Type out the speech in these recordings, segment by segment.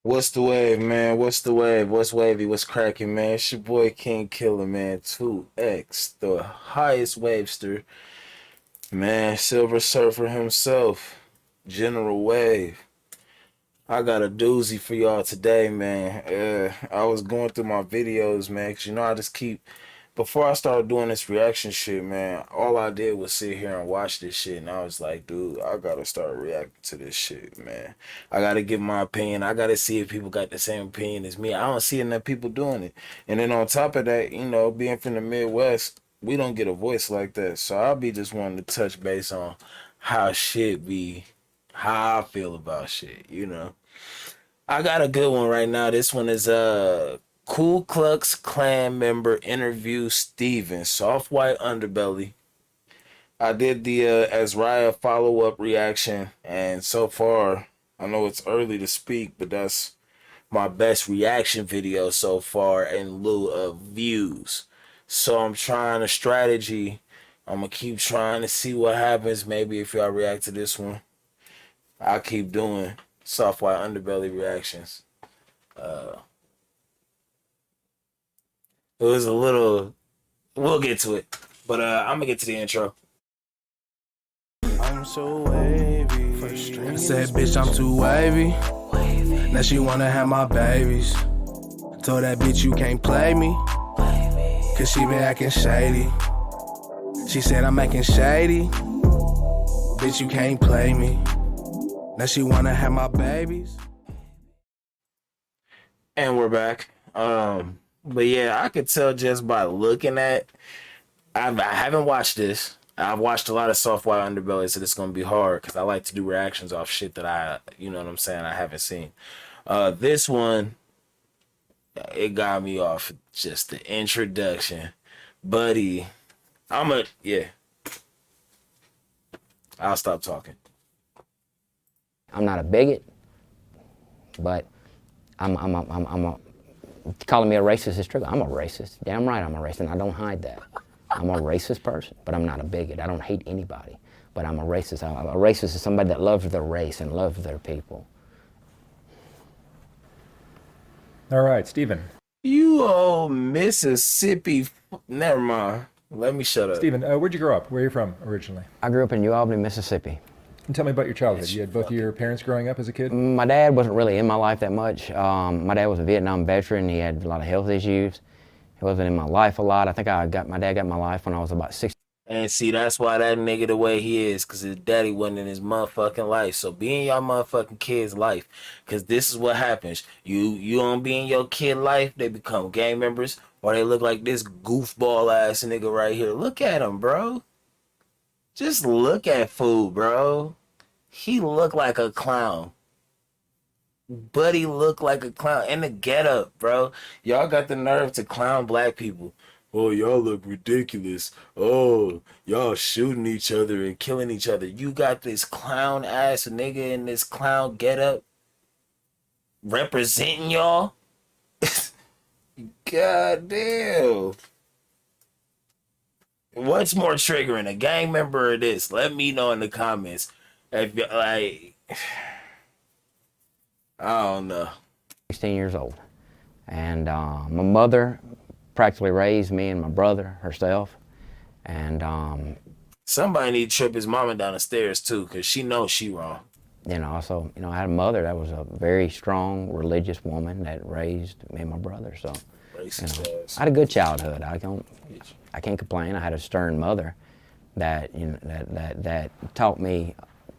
What's the wave, man? What's the wave? What's wavy? What's cracking, man? It's your boy King Killer, man. 2X, the highest wavester, man. Silver Surfer himself, General Wave. I got a doozy for y'all today, man. I was going through my videos, man, because I just keep. Before I started doing this reaction shit, man, all I did was sit here and watch this shit, and I was like, dude, I gotta start reacting to this shit, man. I gotta give my opinion. I gotta see if people got the same opinion as me. I don't see enough people doing it. And then on top of that, being from the Midwest, we don't get a voice like that. So I'll be just wanting to touch base on how shit be, how I feel about shit. I got a good one right now. This one is Klux Klan member interview Steven, soft white underbelly. I did the Azariah follow-up reaction, and so far, I know it's early to speak, but that's my best reaction video so far in lieu of views. So I'm trying a strategy. I'm gonna keep trying to see what happens. Maybe if y'all react to this one, I'll keep doing soft white underbelly reactions. It was a little. We'll get to it, but I'm gonna get to the intro. I'm so wavy. I said, bitch, I'm too wavy. Now she wanna have my babies. Told that bitch you can't play me, cause she been acting shady. She said I'm acting shady. Bitch, you can't play me. Now she wanna have my babies. And we're back. But yeah, I could tell just by looking at. I haven't watched this. I've watched a lot of soft white underbelly, so it's gonna be hard because I like to do reactions off shit that you know what I'm saying, I haven't seen. This one, it got me off just the introduction, buddy. Yeah. I'll stop talking. I'm not a bigot, but calling me a racist is true. I'm a racist. Damn right I'm a racist, and I don't hide that. I'm a racist person, but I'm not a bigot. I don't hate anybody, but I'm a racist. A racist is somebody that loves their race and loves their people. All right, Steven. You old Mississippi. Never mind. Let me shut up. Steven, where'd you grow up? Where are you from originally? I grew up in New Albany, Mississippi. And tell me about your childhood. You had both of your parents growing up as a kid? My dad wasn't really in my life that much. My dad was a Vietnam veteran. He had a lot of health issues. He wasn't in my life a lot. I think my dad got in my life when I was about 6. And see, that's why that nigga the way he is, because his daddy wasn't in his motherfucking life. So be in y'all motherfucking kid's life, because this is what happens. You don't be in your kid life, they become gang members, or they look like this goofball ass nigga right here. Look at him, bro. Just look at fool, bro. He looked like a clown. Buddy looked like a clown. And the getup, bro. Y'all got the nerve to clown black people. Oh, y'all look ridiculous. Oh, y'all shooting each other and killing each other. You got this clown ass nigga in this clown getup representing y'all. God damn. What's more triggering, a gang member or this? Let me know in the comments. If you like, I don't know. 16 years old. And my mother practically raised me and my brother herself. And somebody need to trip his mama down the stairs too, because she knows she wrong. Also, I had a mother that was a very strong religious woman that raised me and my brother. So, I had a good childhood. I can't complain. I had a stern mother that that taught me.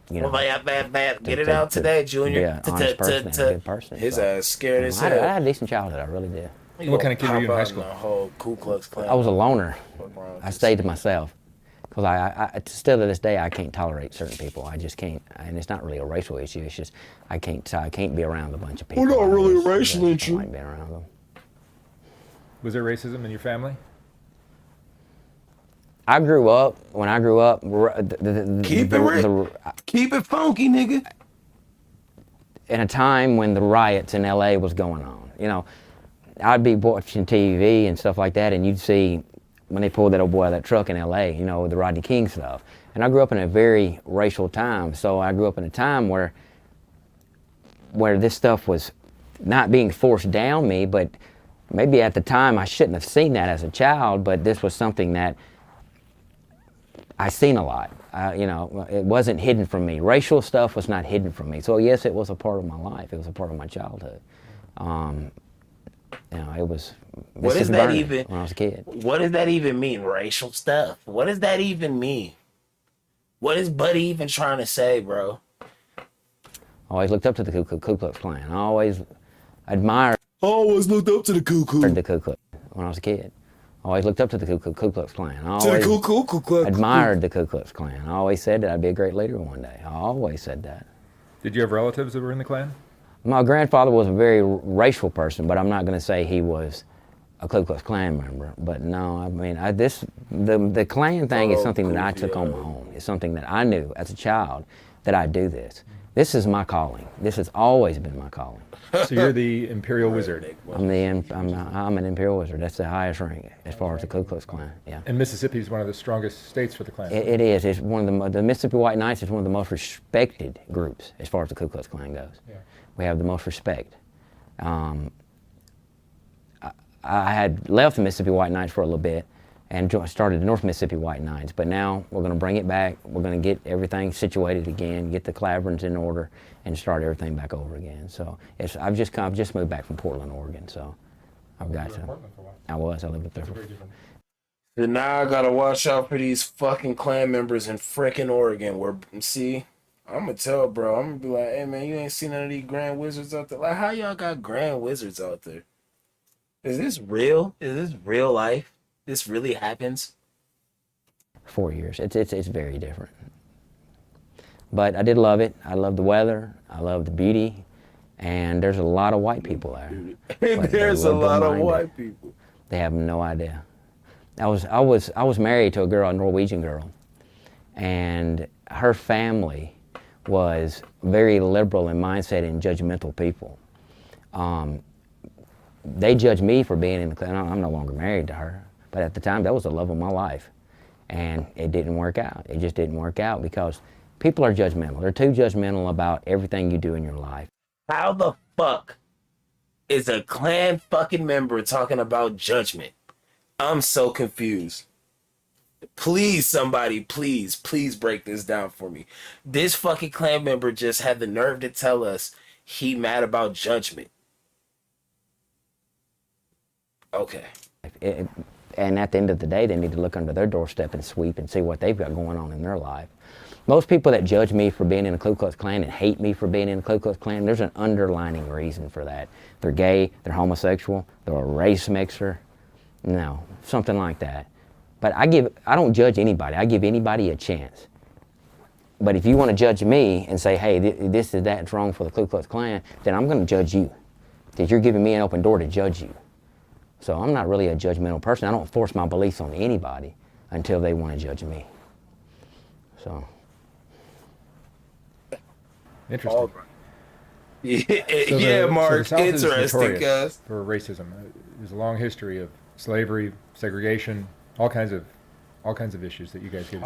Get it out today, Junior. Be an honest person and a good person. His ass scared as hell. I had a decent childhood. I really did. What kind of kid were you in high school? The whole Ku Klux Klan. I was a loner. I stayed to myself. Because I still to this day, I can't tolerate certain people. I just can't. And it's not really a racial issue. It's just I can't be around a bunch of people. We're not really a racial issue. I like being around them. Was there racism in your family? When I grew up, keep it funky, nigga. In a time when the riots in LA was going on. I'd be watching TV and stuff like that, and you'd see when they pulled that old boy out of that truck in LA, the Rodney King stuff. And I grew up in a very racial time, so I grew up in a time where this stuff was not being forced down me, but maybe at the time I shouldn't have seen that as a child, but this was something that I seen a lot. You know, it wasn't hidden from me. Racial stuff was not hidden from me. So yes, it was a part of my life. It was a part of my childhood. You know, it was. What is that even? When I was a kid. What does that even mean? Racial stuff. What does that even mean? What is Buddy even trying to say, bro? I always looked up to the Ku Klux Klan. I always admired. Always looked up to the Ku Klux when I was a kid. I always looked up to the Ku Klux Klan. I always admired the Ku Klux Klan. I always said that I'd be a great leader one day. I always said that. Did you have relatives that were in the Klan? My grandfather was a very racial person, but I'm not going to say he was a Ku Klux Klan member. But no, I mean, the Klan thing is something that I took on my own. It's something that I knew as a child that I'd do this. This is my calling. This has always been my calling. So you're the Imperial Wizard. I'm an Imperial Wizard. That's the highest rank as far as the Ku Klux Klan. Yeah. And Mississippi is one of the strongest states for the Klan. It is. It's one of the Mississippi White Knights is one of the most respected groups as far as the Ku Klux Klan goes. Yeah. We have the most respect. I had left the Mississippi White Knights for a little bit and started the North Mississippi White Knights, but now we're going to bring it back. We're going to get everything situated again, get the Claverins in order, and start everything back over again. So I've just moved back from Portland, Oregon. So I've got to. I lived up there. So now I gotta watch out for these fucking Klan members in frickin' Oregon. Where see, I'm gonna tell, bro. I'm gonna be like, hey man, you ain't seen none of these Grand Wizards out there. Like, how y'all got Grand Wizards out there? Is this real? Is this real life? This really happens? 4 years. It's very different. But I did love it. I love the weather. I love the beauty. And there's a lot of white people there. There's a lot of white people. They have no idea. I was married to a girl, a Norwegian girl, and her family was very liberal in mindset and judgmental people. They judged me for being in the Klan. I'm no longer married to her. But at the time, that was the love of my life. And it didn't work out. It just didn't work out because people are judgmental. They're too judgmental about everything you do in your life. How the fuck is a Klan fucking member talking about judgment? I'm so confused. Please, somebody, please break this down for me. This fucking Klan member just had the nerve to tell us he mad about judgment. Okay. And at the end of the day, they need to look under their doorstep and sweep and see what they've got going on in their life. Most people that judge me for being in the Ku Klux Klan and hate me for being in the Ku Klux Klan, there's an underlining reason for that. They're gay, they're homosexual, they're a race mixer, no, something like that. But I don't judge anybody. I give anybody a chance. But if you want to judge me and say, hey, this is that's wrong for the Ku Klux Klan, then I'm going to judge you. Because you're giving me an open door to judge you. So I'm not really a judgmental person. I don't force my beliefs on anybody until they want to judge me. So. Interesting. Yeah, Mark, so interesting, guys. For racism, there's a long history of slavery, segregation, all kinds of issues that you guys get.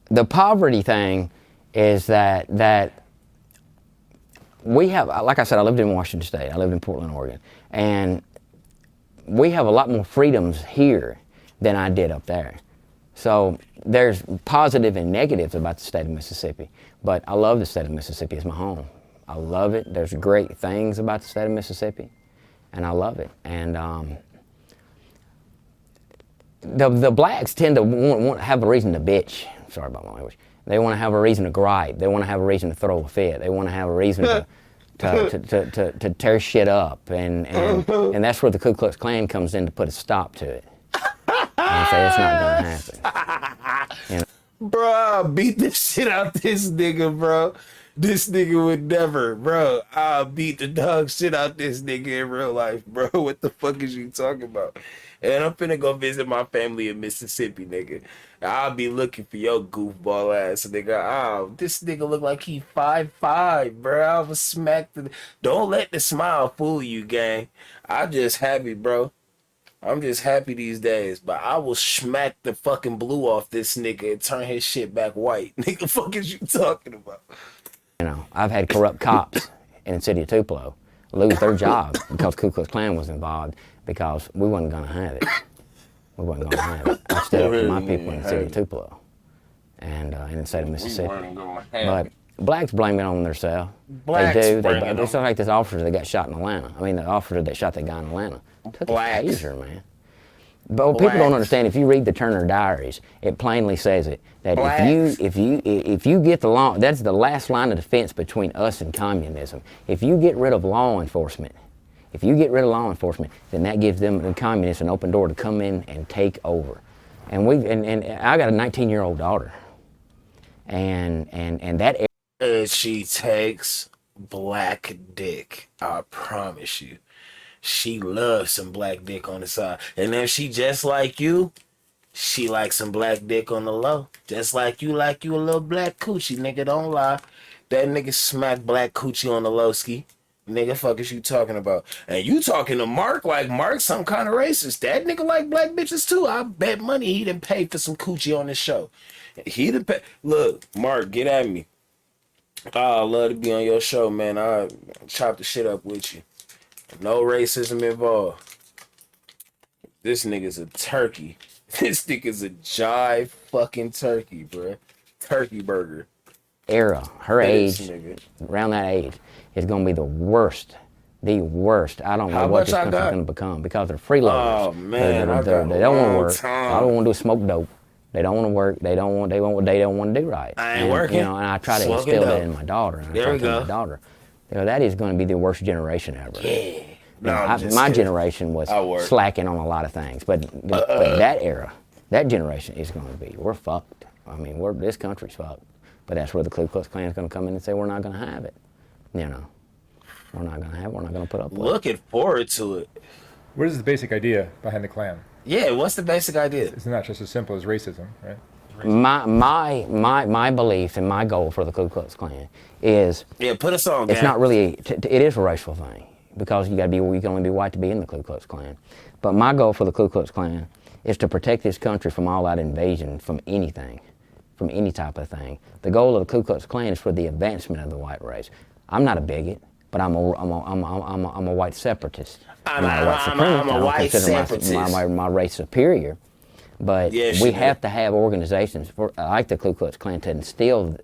The poverty thing is that we have, like I said, I lived in Washington State. I lived in Portland, Oregon, and we have a lot more freedoms here than I did up there. So there's positive and negatives about the state of Mississippi, but I love the state of Mississippi. It's my home. I love it. There's great things about the state of Mississippi, and I love it. And the blacks tend to want to have a reason to bitch. Sorry about my language. They want to have a reason to gripe. They want to have a reason to throw a fit. They want to have a reason to tear shit up, and that's where the Ku Klux Klan comes in to put a stop to it. And say it's not gonna happen. You know? Bro, I'll beat the shit out this nigga, bro. This nigga would never, bro. I'll beat the dog shit out this nigga in real life, bro. What the fuck is you talking about? And I'm finna go visit my family in Mississippi, nigga. I'll be looking for your goofball ass, nigga. Oh, this nigga look like he 5'5", bro. I was smacked. Don't let the smile fool you, gang. I'm just happy, bro. I'm just happy these days, but I will smack the fucking blue off this nigga and turn his shit back white. Nigga, fuck is you talking about? You know, I've had corrupt cops in the city of Tupelo lose their job because Ku Klux Klan was involved because we wasn't going to have it. We wasn't going to have it. I stood up for my people in the city of Tupelo and in the state of Mississippi. But blacks blame it on themselves. They do. It's like this officer that got shot in Atlanta. I mean, the officer that shot that guy in Atlanta took a taser, man. But what people don't understand, if you read the Turner Diaries, it plainly says it that if you get the law, that's the last line of defense between us and communism. If you get rid of law enforcement, then that gives them, the communists, an open door to come in and take over. And I got a 19-year-old daughter, and that. And she takes black dick. I promise you. She loves some black dick on the side. And if she just like you, she likes some black dick on the low. Just like you a little black coochie, nigga, don't lie. That nigga smack black coochie on the low ski. Nigga, fuck is you talking about? And you talking to Mark like Mark some kind of racist. That nigga like black bitches too. I bet money he done paid for some coochie on this show. He done pay. Look, Mark, get at me. I love to be on your show, man. I chop the shit up with you. No racism involved. This nigga's a turkey. This nigga's a jive fucking turkey, bruh. Turkey burger. Era, her age, nigga. around that age, is going to be the worst. The worst. I don't know what this country's going to become because they're freeloaders. Oh, man. They don't want to work. All they want to do is smoke dope. They don't want to work. They don't want to do right. I ain't working. You know, and I try to instill that in my daughter. And there we go. My daughter. You know, that is going to be the worst generation ever. Yeah. My generation was slacking on a lot of things, but that era, that generation is going to be, we're fucked. I mean, this country's fucked. But that's where the Ku Klux Klan is going to come in and say, we're not going to have it. You know, we're not going to have it. We're not going to put up with it. Looking forward to it. What is the basic idea behind the Klan? Yeah, what's the basic idea? It's not just as simple as racism, right? My belief and my goal for the Ku Klux Klan is put us on. It's not really. It is a racial thing because you can only be white to be in the Ku Klux Klan. But my goal for the Ku Klux Klan is to protect this country from all that invasion, from anything, from any type of thing. The goal of the Ku Klux Klan is for the advancement of the white race. I'm not a bigot, but I'm a white separatist. I'm a white separatist. My race superior. But we have to have organizations like the Ku Klux Klan to instill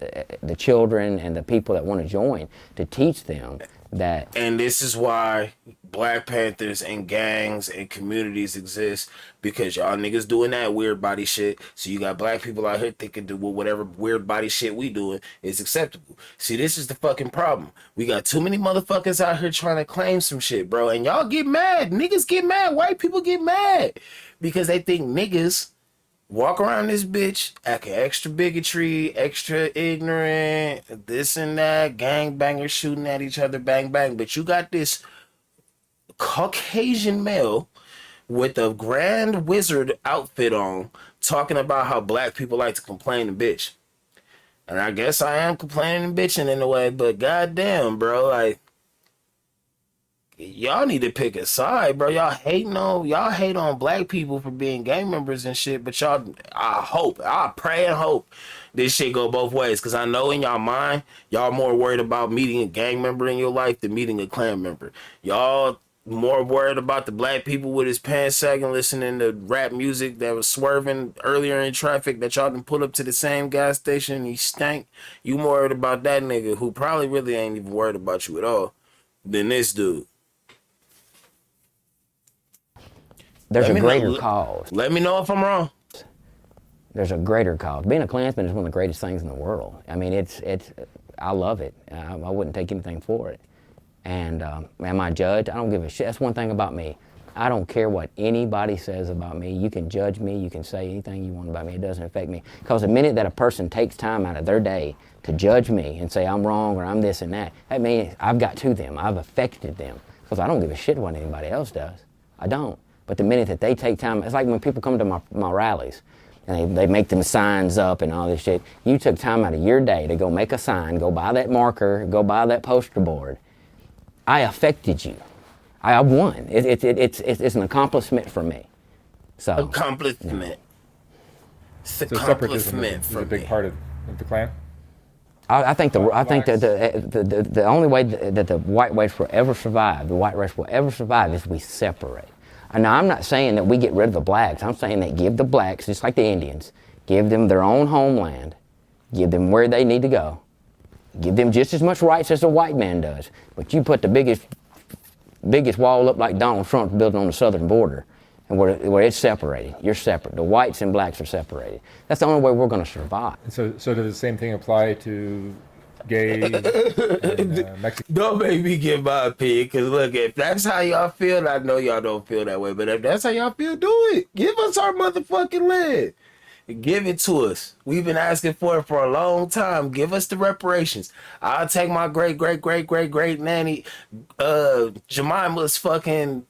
the children and the people that want to join to teach them that. And this is why Black Panthers and gangs and communities exist, because y'all niggas doing that weird body shit. So you got black people out here thinking that whatever weird body shit we doing is acceptable. See, this is the fucking problem. We got too many motherfuckers out here trying to claim some shit, bro. And y'all get mad. Niggas get mad. White people get mad. Because they think niggas walk around this bitch acting extra bigotry, extra ignorant, this and that, gangbangers shooting at each other, bang, bang. But you got this Caucasian male with a grand wizard outfit on talking about how black people like to complain and bitch. And I guess I am complaining and bitching in a way, but goddamn, bro, like, y'all need to pick a side, bro. Y'all hate on black people for being gang members and shit, but I pray and hope this shit go both ways, because I know in y'all mind, y'all more worried about meeting a gang member in your life than meeting a Klan member. Y'all more worried about the black people with his pants sagging, listening to rap music that was swerving earlier in traffic that y'all can pull up to the same gas station and he stank. You more worried about that nigga who probably really ain't even worried about you at all than this dude. There's a greater cause. Let me know if I'm wrong. There's a greater cause. Being a Klansman is one of the greatest things in the world. I mean, I love it. I wouldn't take anything for it. And am I judged? I don't give a shit. That's one thing about me. I don't care what anybody says about me. You can judge me. You can say anything you want about me. It doesn't affect me. Because the minute that a person takes time out of their day to judge me and say I'm wrong or I'm this and that means I've got to them. I've affected them. Because I don't give a shit what anybody else does. I don't. But the minute that they take time, it's like when people come to my rallies and they make them signs up and all this shit. You took time out of your day to go make a sign, go buy that marker, go buy that poster board. I affected you. I won. It's an accomplishment for me. So accomplishment. So separatism is a big part of the Klan? I think that the only way that the white race will ever survive, is we separate. And now I'm not saying that we get rid of the blacks. I'm saying that give the blacks, just like the Indians, give them their own homeland, give them where they need to go, give them just as much rights as the white man does. But you put the biggest wall up like Donald Trump's building on the southern border, and where it's separated. You're separate. The whites and blacks are separated. That's the only way we're going to survive. So does the same thing apply to gay and Mexican? Don't make me give my opinion, because look, if that's how y'all feel, I know y'all don't feel that way, but if that's how y'all feel, do it. Give us our motherfucking land. Give it to us. We've been asking for it for a long time. Give us the reparations. I'll take my great nanny Jemima's fucking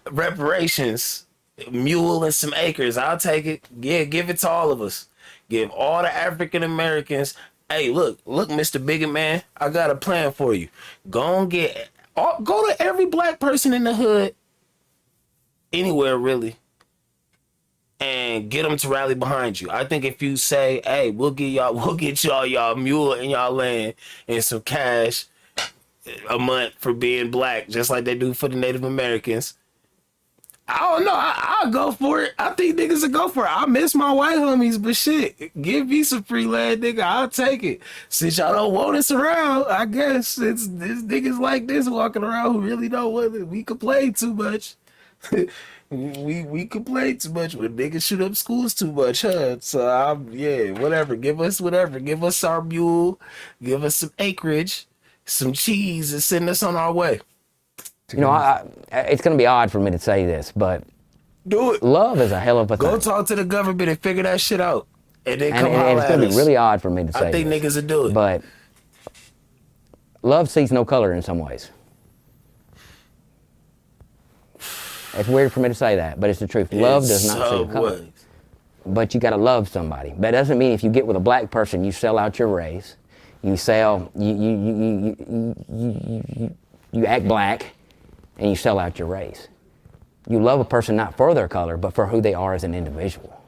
reparations, mule and some acres. I'll take it. Yeah, give it to all of us. Give all the African Americans. Hey, look, Mr. Bigot Man, I got a plan for you. Go to every black person in the hood, anywhere really, and get them to rally behind you. I think if you say, hey, we'll get y'all mule and y'all land and some cash a month for being black, just like they do for the Native Americans. I don't know. I'll go for it. I think niggas will go for it. I miss my white homies, but shit, give me some free land, nigga. I'll take it. Since y'all don't want us around, I guess it's niggas like this walking around who really don't want it. We complain too much. we complain too much when niggas shoot up schools too much, huh? So whatever. Give us whatever. Give us our mule. Give us some acreage, some cheese, and send us on our way. You know, it's going to be odd for me to say this, but do it. Love is a hell of a thing. Go talk to the government and figure that shit out, and then come and it's going to be really odd for me to say. I think niggas will do it, but love sees no color in some ways. It's weird for me to say that, but it's the truth. Love does not see color. But you got to love somebody. That doesn't mean if you get with a black person, you sell out your race. You act black. And you sell out your race. You love a person not for their color, but for who they are as an individual.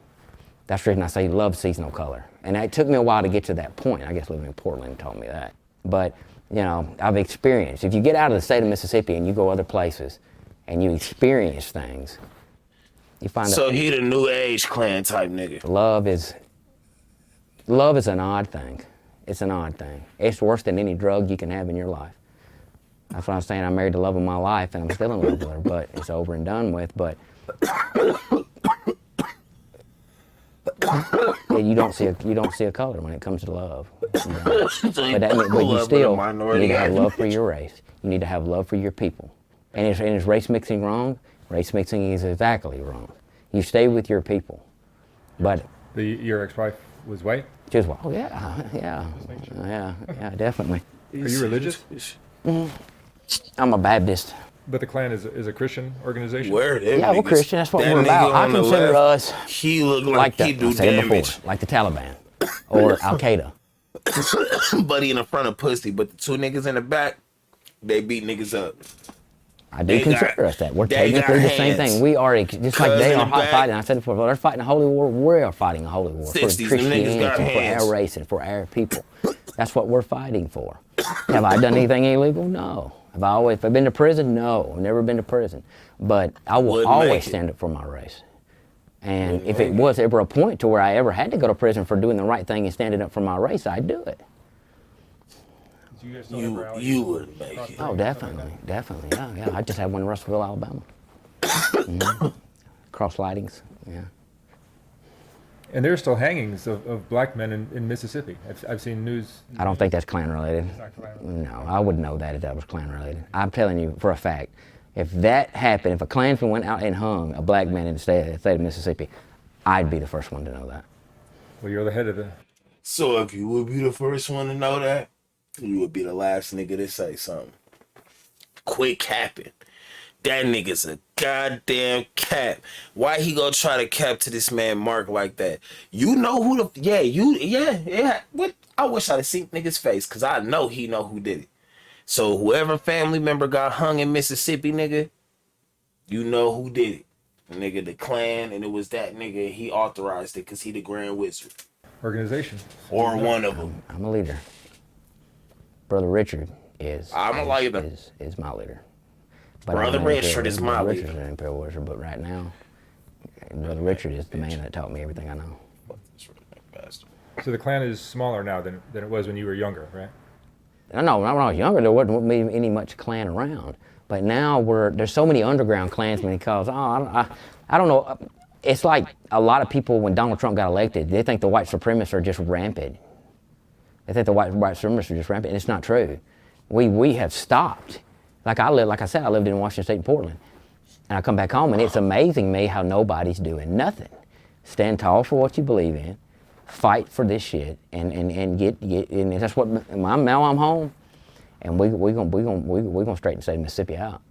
That's the reason I say love sees no color. And it took me a while to get to that point. I guess living in Portland taught me that. But, you know, I've experienced. If you get out of the state of Mississippi and you go other places and you experience things, you find out. So he the new age Klan type nigga. Love is an odd thing. It's an odd thing. It's worse than any drug you can have in your life. That's what I'm saying. I married the love of my life, and I'm still in love with her, but it's over and done with. But you don't see a color when it comes to love. You know? But you still need to have love for your race. You need to have love for your people. And is race mixing wrong? Race mixing is exactly wrong. You stay with your people. But your ex-wife was white? She was white. Oh yeah, definitely. Are you religious? Mm-hmm. I'm a Baptist. But the Klan is a Christian organization? Yeah, we're Christian. That's what we're about. I consider us he look like he do damage. Like the Taliban or Al Qaeda. Buddy in the front of pussy, but the two niggas in the back, they beat niggas up. I do consider us that. We're technically the same thing. We are, just like they are fighting. I said it before, they're fighting a holy war. We are fighting a holy war for Christianity, for our race, and for our people. That's what we're fighting for. Have I done anything illegal? No. Have I been to prison? No. I've never been to prison. But I will always stand up for my race. And if it was ever a point to where I ever had to go to prison for doing the right thing and standing up for my race, I'd do it. You would make it. Oh, definitely. Yeah. I just had one in Russellville, Alabama. Mm-hmm. Cross lightings, yeah. And there are still hangings of black men in Mississippi. I've seen news. I don't think that's Klan related. It's not Klan related. No, I wouldn't know that if that was Klan related. I'm telling you for a fact, if that happened, if a Klansman went out and hung a black man in the state of Mississippi, I'd be the first one to know that. Well, you're the head of the... So if you would be the first one to know that, you would be the last nigga to say something. Quit capping. That nigga's a goddamn cap. Why he gonna try to cap to this man Mark like that? You know who the... Yeah. What? I wish I'd have seen nigga's face, because I know he know who did it. So whoever family member got hung in Mississippi, nigga, you know who did it. Nigga, the Klan, and it was that nigga. He authorized it because he the Grand Wizard. Organization. Or one of them. I'm a leader. Brother Richard is. I'm a leader. Is my leader. But Brother Richard is my leader. Richard's an imperial worship, but right now, Brother Richard is the man that taught me everything I know. So the Klan is smaller now than it was when you were younger, right? No, when I was younger, there wasn't any much Klan around. But now there's so many underground Klansmen because, I don't know. It's like a lot of people, when Donald Trump got elected, they think the white supremacists are just rampant. They think the white supremacists are just rampant, and it's not true. We have stopped. Like I said, I lived in Washington State and Portland. And I come back home, and it's amazing me how nobody's doing nothing. Stand tall for what you believe in. Fight for this shit, and get and that's what now I'm home, and we're gonna straighten state of Mississippi out.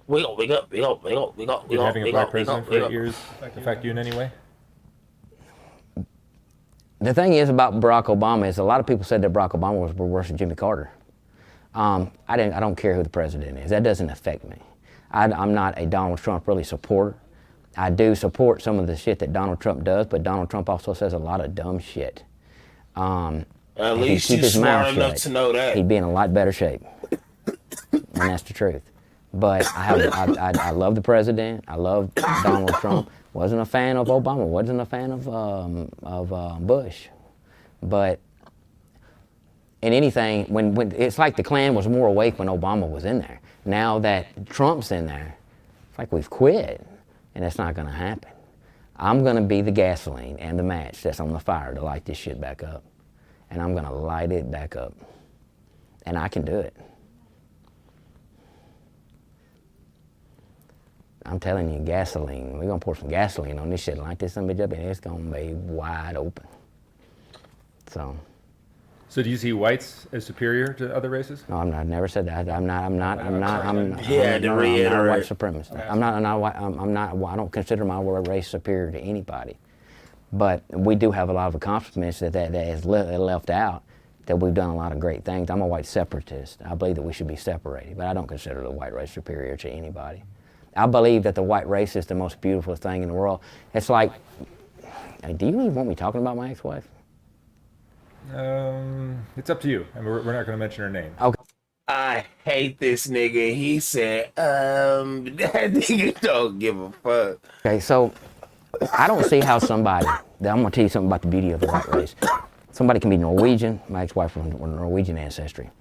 We go. Did having a black president for 8 years affect you in any way? The thing is about Barack Obama is a lot of people said that Barack Obama was worse than Jimmy Carter. I don't care who the president is. That doesn't affect me. I'm not a Donald Trump really supporter. I do support some of the shit that Donald Trump does, but Donald Trump also says a lot of dumb shit. At least you're smart enough to know that. He'd be in a lot better shape. And that's the truth. But I love the president. I love Donald Trump. Wasn't a fan of Obama. Wasn't a fan of Bush. But in anything, when it's like the Klan was more awake when Obama was in there. Now that Trump's in there, it's like we've quit. And that's not gonna happen. I'm gonna be the gasoline and the match that's on the fire to light this shit back up. And I'm gonna light it back up. And I can do it. I'm telling you, gasoline. We're gonna pour some gasoline on this shit, light this bitch up, and it's gonna be wide open. So do you see whites as superior to other races? No, I've never said that. I'm not a white supremacist. I don't consider my race superior to anybody. But we do have a lot of accomplishments that is left out, that we've done a lot of great things. I'm a white separatist. I believe that we should be separated, but I don't consider the white race superior to anybody. I believe that the white race is the most beautiful thing in the world. It's like, do you even want me talking about my ex-wife? It's up to you. I mean, we're not going to mention her name. Okay. I hate this nigga. He said, that nigga don't give a fuck. Okay, so I don't see how somebody, I'm going to tell you something about the beauty of the white race. Somebody can be Norwegian, my ex-wife from Norwegian ancestry.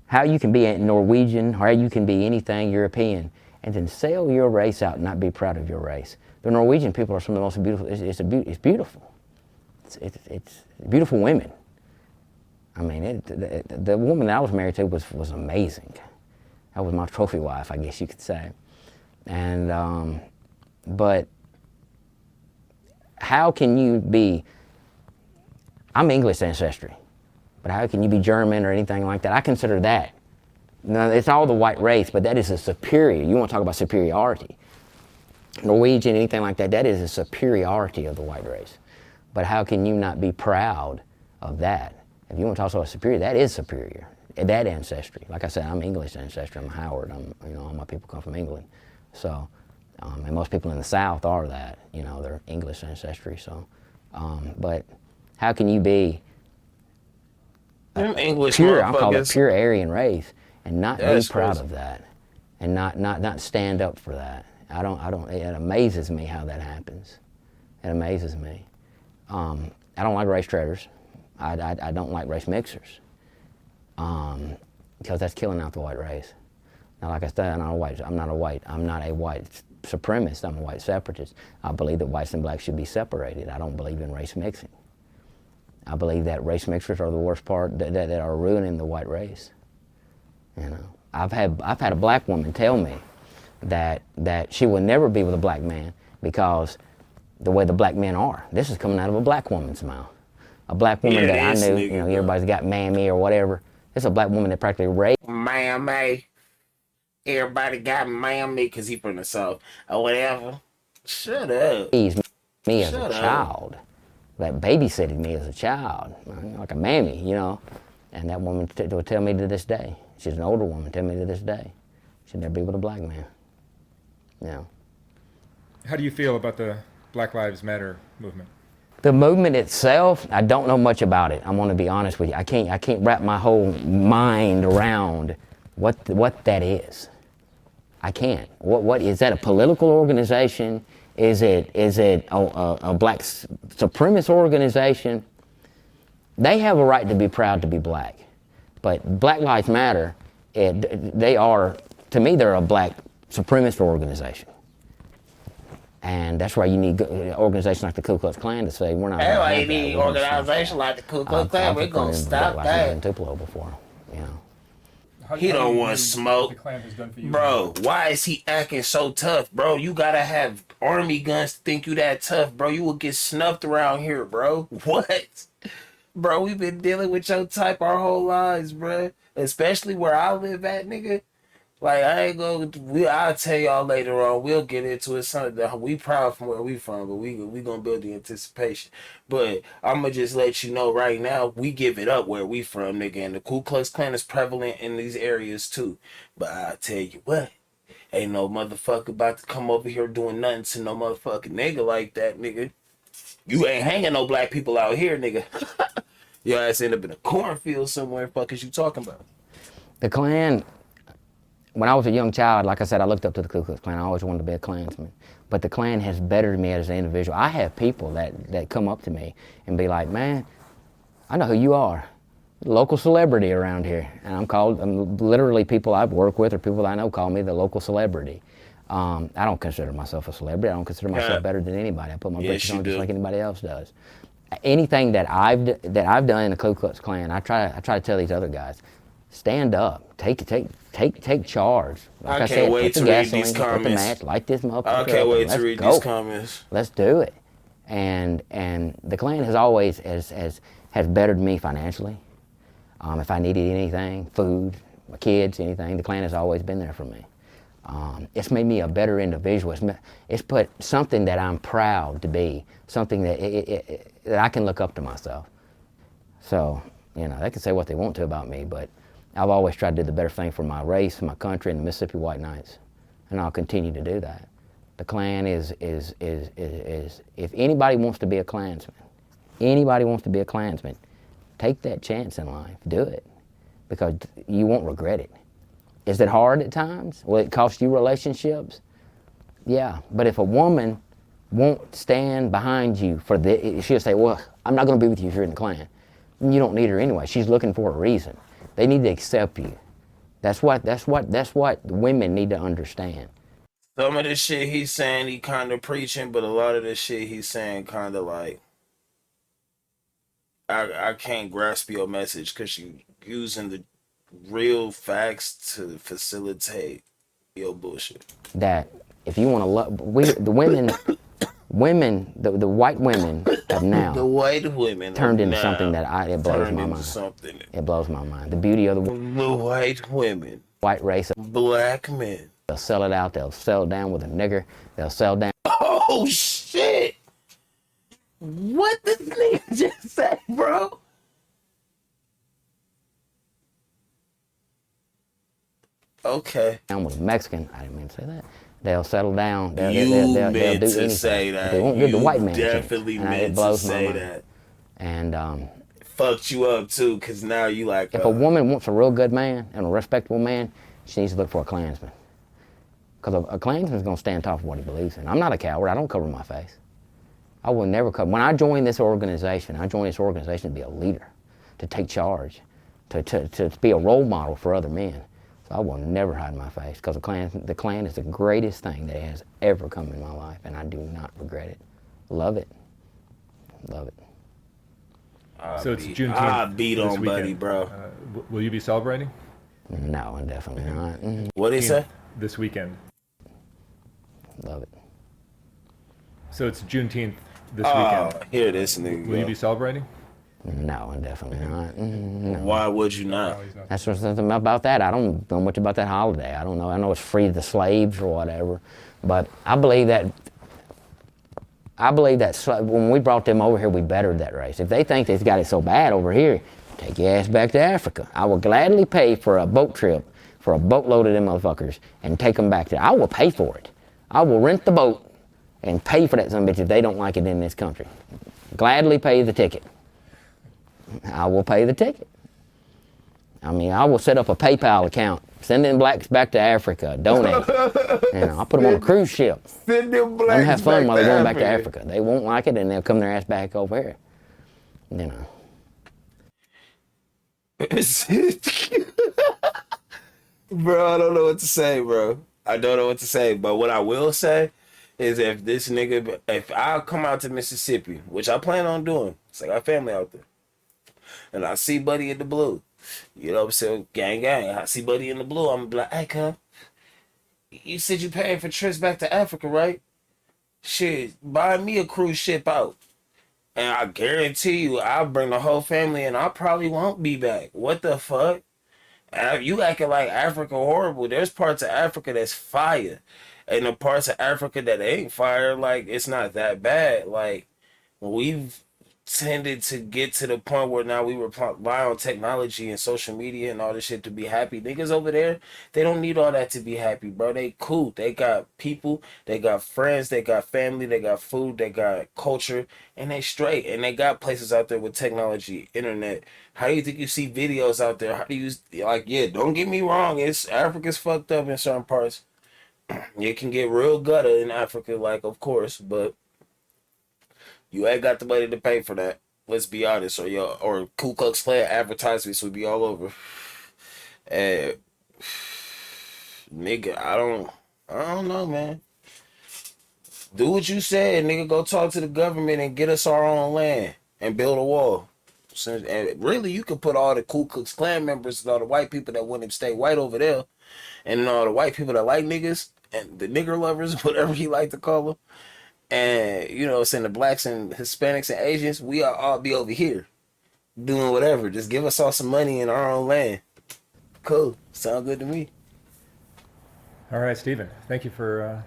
How you can be Norwegian, or how you can be anything European, and then sell your race out and not be proud of your race. The Norwegian people are some of the most beautiful, it's beautiful. It's beautiful women. I mean, the woman that I was married to was amazing. That was my trophy wife, I guess you could say. And, but how can you be, I'm English ancestry, but how can you be German or anything like that? I consider that. Now, it's all the white race, but that is a superior. You want to talk about superiority. Norwegian, anything like that, that is a superiority of the white race. But how can you not be proud of that? If you want to talk about superior, that is superior. That ancestry. Like I said, I'm English ancestry. I'm Howard. All my people come from England. So, and most people in the South are that. They're English ancestry. So, but how can you be English pure? I call it pure Aryan race, and not be proud of that, and not stand up for that. I don't. It amazes me how that happens. It amazes me. I don't like race traitors. I don't like race mixers, because that's killing out the white race. Now, like I said, I'm not a white supremacist. I'm a white separatist. I believe that whites and blacks should be separated. I don't believe in race mixing. I believe that race mixers are the worst part that are ruining the white race. I've had a black woman tell me that she will never be with a black man because the way the black men are. This is coming out of a black woman's mouth. A black woman that I knew, everybody's got mammy or whatever. It's a black woman that practically raped. Mammy. Everybody got mammy because he from the South or whatever. Shut up. Me as a child. That babysitted me as a child. Like a mammy, And that woman will tell me to this day. She's an older woman, tell me to this day. She'd never be with a black man. How do you feel about the Black Lives Matter movement? The movement itself, I don't know much about it. I'm gonna be honest with you. I can't wrap my whole mind around what that is. I can't. What is that? A political organization? Is it a black supremacist organization? They have a right to be proud to be black, but Black Lives Matter, they are, to me, they're a black supremacist organization. And that's why you need organizations like the Ku Klux Klan to say, we're not. That's why you need organizations like the Ku Klux Klan. We're going to stop that. I've been Tupelo before, you know. He don't want smoke. Bro, why is he acting so tough, bro? You gotta have army guns to think you that tough, bro. You will get snuffed around here, bro. What? Bro, we've been dealing with your type our whole lives, bro. Especially where I live at, nigga. Like, I ain't gonna, I'll tell y'all later on. We'll get into it. Something that we proud from where we from, but we gonna build the anticipation. But I'm gonna just let you know right now, we give it up where we from, nigga. And the Ku Klux Klan is prevalent in these areas too. But I'll tell you what, ain't no motherfucker about to come over here doing nothing to no motherfucking nigga like that, nigga. You ain't hanging no black people out here, nigga. Your ass end up in a cornfield somewhere. Fuck is you talking about? The Klan. When I was a young child, like I said, I looked up to the Ku Klux Klan. I always wanted to be a Klansman. But the Klan has bettered me as an individual. I have people that come up to me and be like, man, I know who you are. Local celebrity around here. And I'm literally people I've worked with or people I know call me the local celebrity. I don't consider myself a celebrity. I don't consider myself better than anybody. I put my britches on just like anybody else does. Anything that I've done in the Ku Klux Klan, I try to tell these other guys, stand up, take charge. Like I can't wait to read these comments. Put the match, light this motherfucker I can't wait to read these comments. Let's do it. And the Klan has always has bettered me financially. If I needed anything, food, my kids, anything, the Klan has always been there for me. It's made me a better individual. It's put something that I'm proud to be, something that I can look up to myself. So, you know, they can say what they want to about me, but I've always tried to do the better thing for my race, my country, and the Mississippi White Knights, and I'll continue to do that. The Klan is if anybody wants to be a Klansman, take that chance in life, do it, because you won't regret it. Is it hard at times? Will it cost you relationships? Yeah, but if a woman won't stand behind you for she'll say, well, I'm not gonna be with you if you're in the Klan. You don't need her anyway. She's looking for a reason. They need to accept you. That's what women need to understand. Some of the shit he's saying, he kind of preaching, but a lot of the shit he's saying kind of like, I can't grasp your message because you using the real facts to facilitate your bullshit. That if you want to love, the white women have now the white women turned into something that it blows my mind. It blows my mind. The beauty of the white women, white race, black men. They'll sell it out. They'll sell it down with a nigger. They'll sell down. Oh shit! What did the nigga just say, bro? Okay. Down with a Mexican. I didn't mean to say that. They'll settle down. They'll do anything. Say that. They won't give the white man definitely a chance. Meant it blows to my say mind. that. And fucked you up too, cause now you like. If a woman wants a real good man and a respectable man, she needs to look for a Klansman. Because a Klansman's gonna stand tall for what he believes in. I'm not a coward. I don't cover my face. I will never cover. When I joined this organization, to be a leader, to take charge, to be a role model for other men. So I will never hide my face, because the Klan is the greatest thing that has ever come in my life, and I do not regret it. Love it. Love it. So it's Juneteenth. I beat on weekend. buddy, bro. Will you be celebrating? No, definitely not. What did he say? This weekend. Love it. So it's Juneteenth this weekend. Here this nigga. Will you be celebrating? No, definitely not. No. Why would you not? That's what's something about that. I don't know much about that holiday. I don't know. I know it's free to the slaves or whatever, but I believe that when we brought them over here, we bettered that race. If they think they've got it so bad over here, take your ass back to Africa. I will gladly pay for a boat trip for a boatload of them motherfuckers and take them back there. I will pay for it. I will rent the boat and pay for that son of a bitch if they don't like it in this country. gladly pay the ticket. I will pay the ticket. I mean, I will set up a PayPal account, send them blacks back to Africa, donate. I'll put them on a cruise ship. Send them Let them have blacks fun while they're going back to Africa. Africa. They won't like it, and they'll come their ass back over here. You know. Bro, I don't know what to say, bro. I don't know what to say. But what I will say is if I come out to Mississippi, which I plan on doing, it's like I got family out there, and I see Buddy in the blue, you know what I'm saying? Gang, gang. I see Buddy in the blue, I'm gonna be like, hey, cuz, you said you paying for trips back to Africa, right? Shit, buy me a cruise ship out. And I guarantee you, I'll bring the whole family and I probably won't be back. What the fuck? You acting like Africa horrible. There's parts of Africa that's fire. And the parts of Africa that ain't fire, like, it's not that bad. Like, we've tended to get to the point where now we rely on technology and social media and all this shit to be happy. Niggas over there, they don't need all that to be happy, bro. They cool. They got people, they got friends, they got family, they got food, they got culture, and they straight. And they got places out there with technology, internet. How do you think you see videos out there? How do you, like, yeah, don't get me wrong, it's Africa's fucked up in certain parts. It can get real gutter in Africa, like, of course, but you ain't got the money to pay for that. Let's be honest, or Ku Klux Klan advertisements would be all over. And nigga, I don't know, man. Do what you said, nigga. Go talk to the government and get us our own land and build a wall. And really, you could put all the Ku Klux Klan members and all the white people that want to stay white over there, and all the white people that like niggas and the nigger lovers, whatever you like to call them. And, you know, saying the blacks and Hispanics and Asians, we all be over here doing whatever. Just give us all some money in our own land. Cool. Sound good to me. All right, Stephen. Thank you for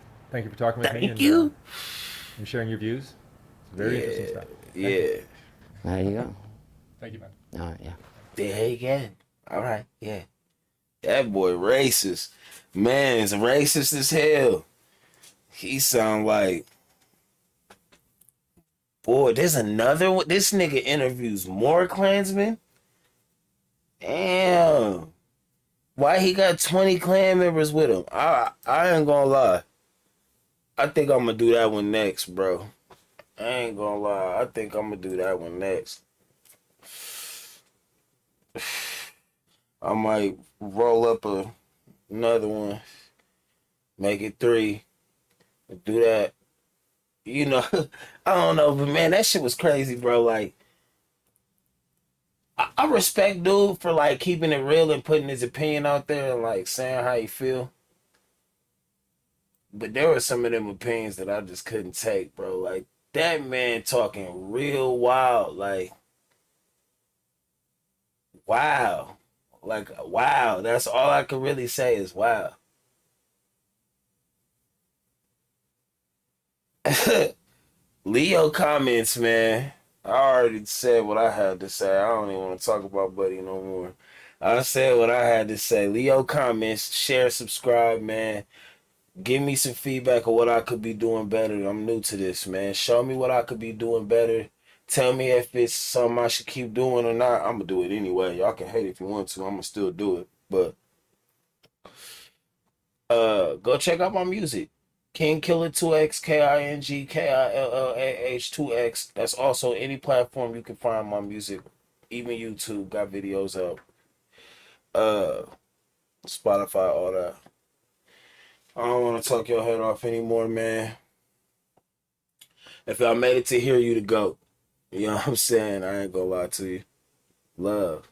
talking with me. Thank you. And sharing your views. It's very interesting stuff. Yeah. There you go. Thank you, man. All right, yeah. There you go. All right. Yeah. That boy racist. Man, it's racist as hell. He sound like... Boy, there's another one. This nigga interviews more Klansmen. Damn. Why he got 20 Klan members with him? I ain't gonna lie. I think I'm gonna do that one next, bro. I ain't gonna lie. I think I'm gonna do that one next. I might roll up another one. Make it 3. Do that. You know, I don't know, but man, that shit was crazy, bro. Like, I respect dude for like keeping it real and putting his opinion out there and like saying how he feel. But there were some of them opinions that I just couldn't take, bro. Like, that man talking real wild, like, wow. Like, wow. That's all I could really say is wow. Leo comments, man. I already said what I had to say. I don't even want to talk about Buddy no more. I said what I had to say. Leo comments, share, subscribe, man. Give me some feedback of what I could be doing better. I'm new to this, man. Show me what I could be doing better. Tell me if it's something I should keep doing or not. I'm going to do it anyway. Y'all can hate it if you want to. I'm going to still do it. But go check out my music. KINGKILLAH2X, KINGKILLAH2X. That's also any platform you can find my music. Even YouTube got videos up. Spotify, all that. I don't want to talk your head off anymore, man. If y'all made it to here, you the GOAT. You know what I'm saying? I ain't gonna lie to you. Love.